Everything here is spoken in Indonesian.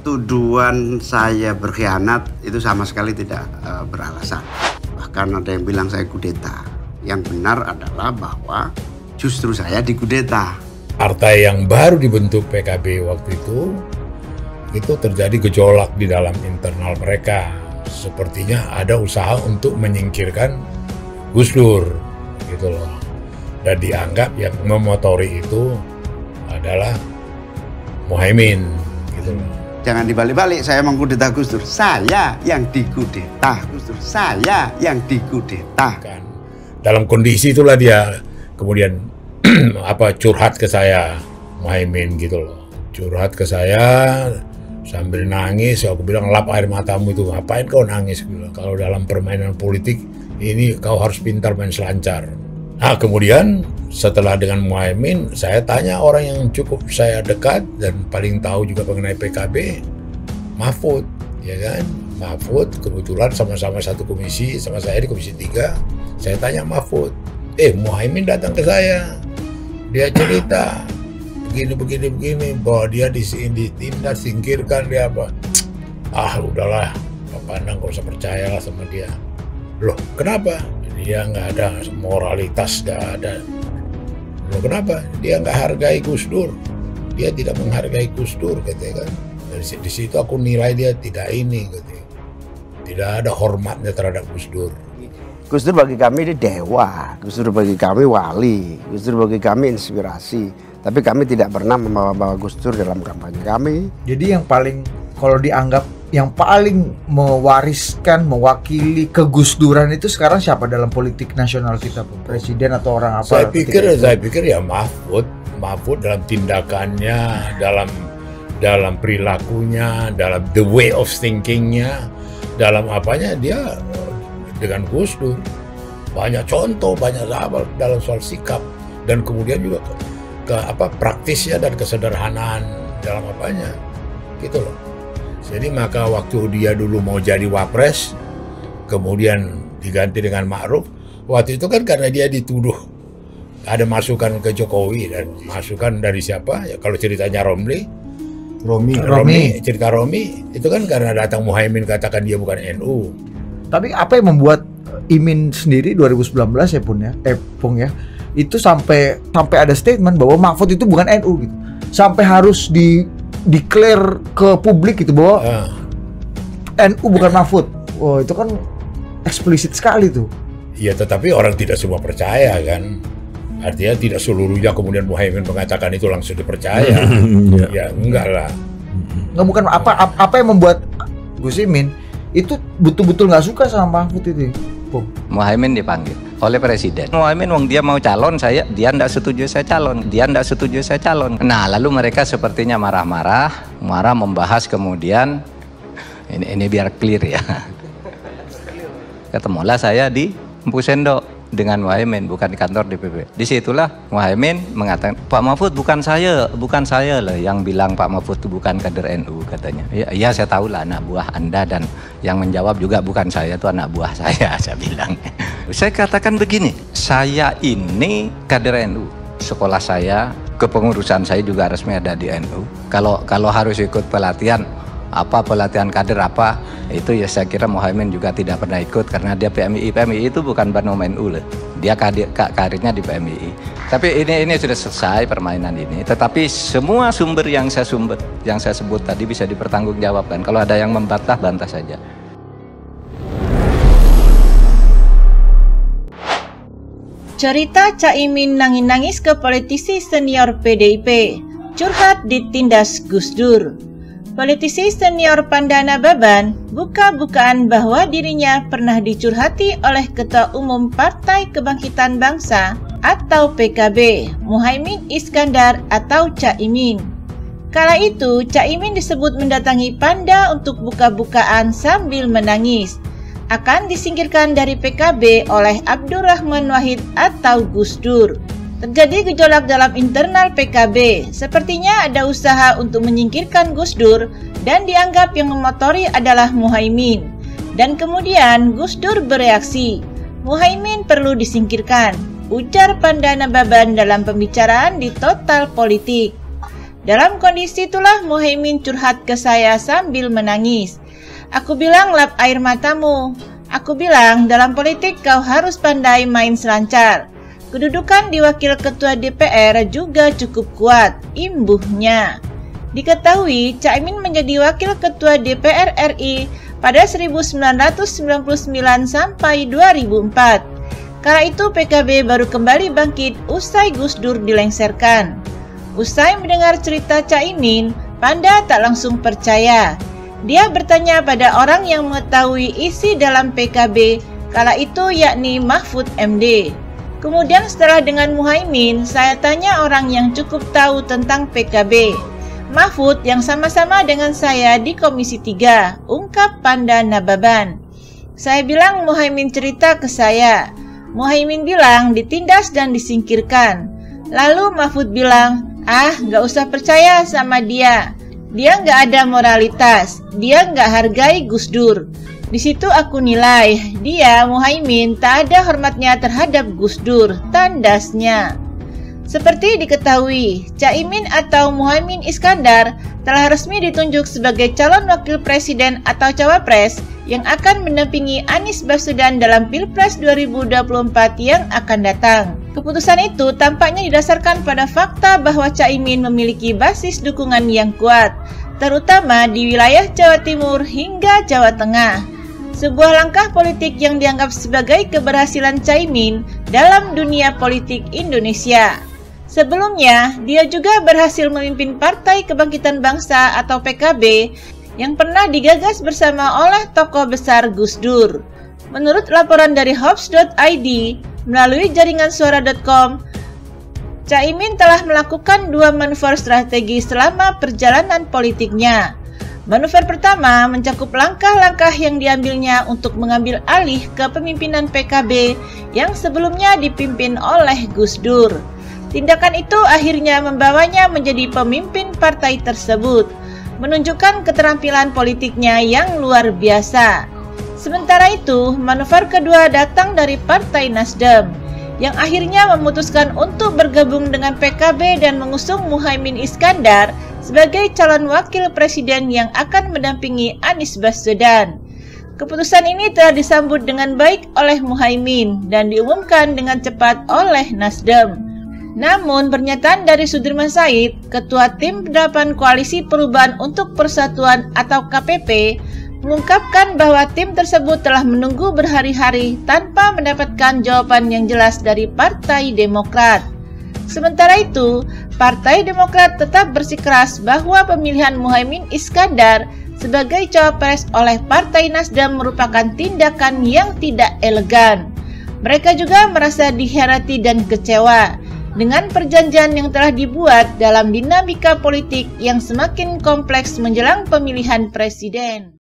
Tuduhan saya berkhianat itu sama sekali tidak beralasan. Bahkan ada yang bilang saya kudeta. Yang benar adalah bahwa justru saya dikudeta. Partai yang baru dibentuk PKB waktu itu terjadi gejolak di dalam internal mereka. Sepertinya ada usaha untuk menyingkirkan Gus Dur, gitu loh. Dan dianggap yang memotori itu adalah Muhaimin, gitu loh. Jangan dibalik-balik, saya mengkudeta Gus Dur. Saya yang dikudeta Gus Dur. Saya yang dikudeta. Dalam kondisi itulah dia kemudian curhat ke saya, Muhaimin, gitu loh. Curhat ke saya sambil nangis. Aku bilang, lap air matamu itu, ngapain kau nangis? Kalau dalam permainan politik ini kau harus pintar main selancar. Nah, kemudian setelah dengan Muhaimin, saya tanya orang yang cukup saya dekat dan paling tahu juga mengenai PKB, Mahfud, ya kan? Mahfud kebetulan sama-sama satu komisi, sama saya di komisi 3. Saya tanya Mahfud, Muhaimin datang ke saya, dia cerita begini, bahwa dia ditindas, singkirkan, dia apa? Udahlah, pandang, gak usah percayalah sama dia. Loh, kenapa? Dia nggak ada moralitas, nggak ada. Loh, kenapa? Dia nggak hargai Gus Dur. Dia tidak menghargai Gus Dur, katanya kan. Di situ aku nilai dia tidak ini, katanya. Tidak ada hormatnya terhadap Gus Dur. Gus Dur bagi kami ini dewa, Gus Dur bagi kami wali, Gus Dur bagi kami inspirasi. Tapi kami tidak pernah membawa-bawa Gus Dur dalam kampanye kami. Jadi yang paling, kalau dianggap yang paling mewariskan, mewakili kegus-duran itu sekarang siapa dalam politik nasional kita, Bung? Presiden atau orang apa? Saya pikir ya Mahfud dalam tindakannya, dalam perilakunya, dalam the way of thinkingnya, dalam apanya dia dengan Gus Dur banyak contoh, banyak sahabat dalam soal sikap, dan kemudian juga praktisnya dan kesederhanaan dalam apanya, gitu loh. Jadi maka waktu dia dulu mau jadi wapres, kemudian diganti dengan Ma'ruf, waktu itu kan karena dia dituduh ada masukan ke Jokowi, dan masukan dari siapa? Ya kalau ceritanya Romi, cerita Romi itu kan karena datang Muhaimin katakan dia bukan NU. Tapi apa yang membuat Imin sendiri 2019 ya Pung ya, itu sampai ada statement bahwa Mahfud itu bukan NU gitu, sampai harus declare ke publik gitu bahwa NU bukan Mahfud. Wah, itu kan eksplisit sekali tuh. Iya, tetapi orang tidak semua percaya kan. Artinya tidak seluruhnya kemudian Muhaimin mengatakan itu langsung dipercaya. Ya enggak lah. Nggak, bukan apa yang membuat Gus Imin itu betul-betul nggak suka sama Mahfud itu. Muhaimin dipanggil oleh presiden. Muhaimin wong dia mau calon, dia ndak setuju saya calon. Nah, lalu mereka sepertinya marah membahas, kemudian ini biar clear ya. Ketemulah saya di Empu Sendok dengan Muhaimin, bukan di kantor DPP. Disitulah Muhaimin mengatakan, Pak Mahfud bukan saya loh yang bilang Pak Mahfud itu bukan kader NU, katanya. Iya, saya tahu lah anak buah Anda, dan yang menjawab juga bukan saya, itu anak buah saya bilang. Saya katakan begini, saya ini kader NU, sekolah saya, kepengurusan saya juga resmi ada di NU. Kalau harus ikut pelatihan kader apa, itu ya saya kira Muhaimin juga tidak pernah ikut, karena dia PMI itu bukan Banom NU loh. Dia karirnya di PMI. Tapi ini sudah selesai permainan ini. Tetapi semua sumber yang saya sebut tadi bisa dipertanggungjawabkan. Kalau ada yang membantah saja. Cerita Caimin nangis-nangis ke politisi senior PDIP, curhat ditindas Gus Dur. Politisi senior Pandana Baban buka-bukaan bahwa dirinya pernah dicurhati oleh Ketua Umum Partai Kebangkitan Bangsa atau PKB, Muhaimin Iskandar atau Caimin. Kala itu, Caimin disebut mendatangi Panda untuk buka-bukaan sambil menangis. Akan disingkirkan dari PKB oleh Abdurrahman Wahid atau Gus Dur. Terjadi gejolak dalam internal PKB. Sepertinya ada usaha untuk menyingkirkan Gus Dur dan dianggap yang memotori adalah Muhaimin. Dan kemudian Gus Dur bereaksi, Muhaimin perlu disingkirkan, ujar Pandana Baban dalam pembicaraan di Total Politik. Dalam kondisi itulah Muhaimin curhat ke saya sambil menangis. Aku bilang, lap air matamu. Aku bilang, dalam politik kau harus pandai main selancar. Kedudukan di Wakil Ketua DPR juga cukup kuat, imbuhnya. Diketahui, Caimin menjadi Wakil Ketua DPR RI pada 1999 sampai 2004. Kala itu PKB baru kembali bangkit usai Gus Dur dilengsarkan. Usai mendengar cerita Caimin, Panda tak langsung percaya. Dia bertanya pada orang yang mengetahui isi dalam PKB kala itu, yakni Mahfud MD. Kemudian setelah dengan Muhaimin, saya tanya orang yang cukup tahu tentang PKB. Mahfud yang sama-sama dengan saya di Komisi 3, ungkap Panda Nababan. Saya bilang Muhaimin cerita ke saya. Muhaimin bilang ditindas dan disingkirkan. Lalu Mahfud bilang, nggak usah percaya sama dia. Dia nggak ada moralitas. Dia nggak hargai Gus Dur. Di situ aku nilai, dia Muhaimin tak ada hormatnya terhadap Gus Dur, tandasnya. Seperti diketahui, Caimin atau Muhaimin Iskandar telah resmi ditunjuk sebagai calon wakil presiden atau cawapres yang akan mendampingi Anies Baswedan dalam Pilpres 2024 yang akan datang. Keputusan itu tampaknya didasarkan pada fakta bahwa Caimin memiliki basis dukungan yang kuat, terutama di wilayah Jawa Timur hingga Jawa Tengah. Sebuah langkah politik yang dianggap sebagai keberhasilan Caimin dalam dunia politik Indonesia. Sebelumnya, dia juga berhasil memimpin Partai Kebangkitan Bangsa atau PKB yang pernah digagas bersama oleh tokoh besar Gus Dur. Menurut laporan dari Hops.id melalui jaringan suara.com, Caimin telah melakukan 2 manuver strategi selama perjalanan politiknya. Manuver pertama mencakup langkah-langkah yang diambilnya untuk mengambil alih kepemimpinan PKB yang sebelumnya dipimpin oleh Gus Dur. Tindakan itu akhirnya membawanya menjadi pemimpin partai tersebut, menunjukkan keterampilan politiknya yang luar biasa. Sementara itu, manuver kedua datang dari Partai Nasdem, yang akhirnya memutuskan untuk bergabung dengan PKB dan mengusung Muhaimin Iskandar sebagai calon wakil presiden yang akan mendampingi Anies Baswedan. Keputusan ini telah disambut dengan baik oleh Muhaimin dan diumumkan dengan cepat oleh Nasdem. Namun, pernyataan dari Sudirman Said, Ketua Tim 8 Koalisi Perubahan untuk Persatuan atau KPP, mengungkapkan bahwa tim tersebut telah menunggu berhari-hari tanpa mendapatkan jawaban yang jelas dari Partai Demokrat. Sementara itu, Partai Demokrat tetap bersikeras bahwa pemilihan Muhaimin Iskandar sebagai cawapres oleh Partai Nasdem merupakan tindakan yang tidak elegan. Mereka juga merasa dikhianati dan kecewa dengan perjanjian yang telah dibuat dalam dinamika politik yang semakin kompleks menjelang pemilihan presiden.